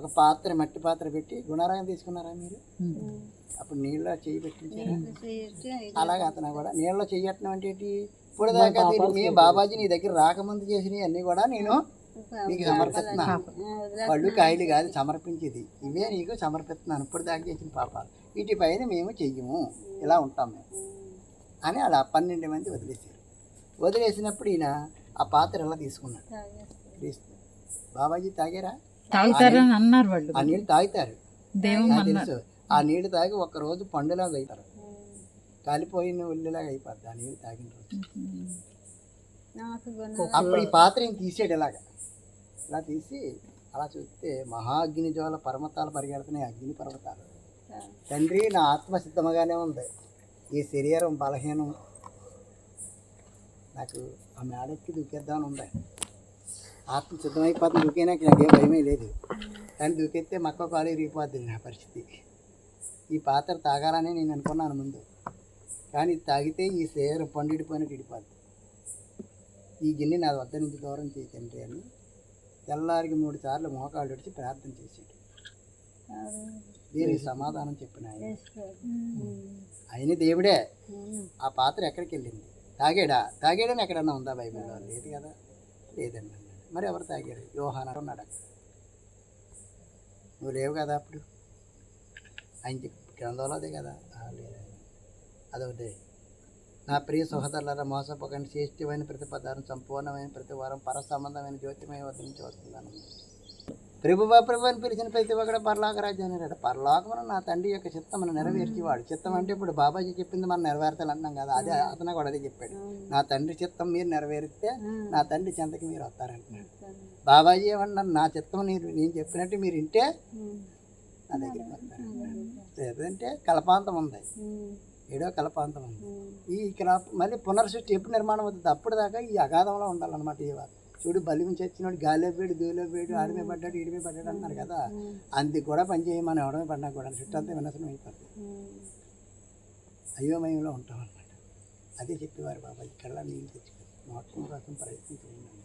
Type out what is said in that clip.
ఒక పాత్ర మట్టి పాత్ర పెట్టి గుణారాగం తీసుకున్నారా మీరు? అప్పుడు నీళ్ళలో చెయ్యి పెట్టించారా? అలాగే అతను కూడా నీళ్ళలో చెయ్యటం అంటే ఏంటి? ఇప్పుడు దాకా మేము బాబాజీ నీ దగ్గర రాకముందు చేసినవి అన్నీ కూడా నేను నీకు సమర్పిస్తున్నాను. పళ్ళు కాయలు కాదు సమర్పించేది, ఇవే నీకు సమర్పిస్తున్నాను. ఇప్పుడు దాకా చేసిన పాపాలు వీటి పైన మేము చెయ్యము, ఇలా ఉంటాం మేము అని అలా 12 మంది వదిలేశారు. వదిలేసినప్పుడు ఈయన ఆ పాత్ర ఎలా తీసుకున్నాడు. బాబాజీ తాగారా? తాగుతారని అన్నారు వాళ్ళు. ఆ నీళ్ళు తాగుతారు, తెలుసు. ఆ నీళ్ళు తాగి ఒక్కరోజు పండులాగా అవుతారు, కాలిపోయిన ఒళ్ళులాగా అయిపోద్ది ఆ నీళ్ళు తాగిన రోజు. అప్పుడు ఈ పాత్రని తీసాడు ఇలాగా, ఇలా తీసి అలా చూస్తే మహా అగ్ని జ్వాల పర్వతాలు పరిగెడుతున్నాయి, అగ్ని పర్వతాలు. తండ్రి నా ఆత్మ సిద్ధముగానే ఉంది, ఈ శరీరం బలహీనం, నాకు ఆ మేడెక్కి దూకేద్దామని ఉంది. ఆత్మ సిద్ధమైపోతుంది, దూకేనాక నాకేం భయమే లేదు. కానీ దూకెత్తే మక్క కాలు ఇరిగిపోద్ది నా పరిస్థితి. ఈ పాత్ర తాగాలని నేను అనుకున్నాను ముందు, కానీ తాగితే ఈ శరీరం పండిడిపోయినట్టు ఇడిపోద్ది. ఈ గిన్నె నా వద్ద నుంచి దూరం చేయి తండ్రి అని తెల్లారికి 3 సార్లు మోకాళ్ళు విడిచి ప్రార్థన చేసాడు. దీనికి సమాధానం చెప్పిన ఆయన దేవుడే. ఆ పాత్ర ఎక్కడికి వెళ్ళింది? తాగాడని ఎక్కడన్నా ఉందా బైబిల్లో? లేదు కదా, లేదండి. మరి ఎవరు తాగారు? యోహాను ఉన్నాడు అక్కడ, నువ్వు లేవు కదా అప్పుడు, ఆయన గ్రంథంలో అదే కదా. లేదు, అదొకటి. నా ప్రియ సహోదరులారా, మోసపోకండి, శ్రేష్ఠమైన ప్రతి పదార్థం, సంపూర్ణమైన ప్రతి వారం పర సంబంధమైన జ్యోతిమయ వద్ద నుంచి వస్తుందన్న. ప్రభువా ప్రభు అని పిలిచిన ప్రతి ఒక్కడు పరలోక రాజ్యాన్ని రాడు. పరలోకమును నా తండ్రి యొక్క చిత్తమును నెరవేర్చేవాడు. చిత్తం అంటే ఇప్పుడు బాబాజీ చెప్పింది మనం నెరవేర్చాలి అంటున్నాం కదా, అదే అతను కూడా అదే చెప్పాడు. నా తండ్రి చిత్తం మీరు నెరవేరిస్తే నా తండ్రి చెంతకి మీరు వస్తారంటున్నాడు. బాబాజీ ఏమన్నాడు? నా చిత్తం నేను చెప్పినట్టు మీరు వింటే నా దగ్గరికి వస్తారు. లేదంటే కల్పాంతం ఉంది, 7వ కల్పాంతం ఉంది. ఈ మళ్ళీ పునర్సృష్టి ఎప్పుడు నిర్మాణం అవుతుంది? అప్పుడు దాకా ఈ అగాధంలో ఉండాలన్నమాట. చూడు, బలి నుంచి వచ్చినాడు, గాలిలో పోయాడు, దూలో పోయాడు, ఆడిమే పడ్డాడు, ఈడిమే పడ్డాడు అన్నారు కదా, అందుకు కూడా పనిచేయం. మనం ఎవడమే పడినా కూడా చుట్టంతా వినాశనం అయిపోతుంది, అయోమయంలో ఉంటాం అన్నమాట. అదే చెప్పేవారు బాబా, ఇక్కడ నీళ్ళు తెచ్చుకోవాలి, మోక్షం కోసం ప్రయత్నం చేయండి.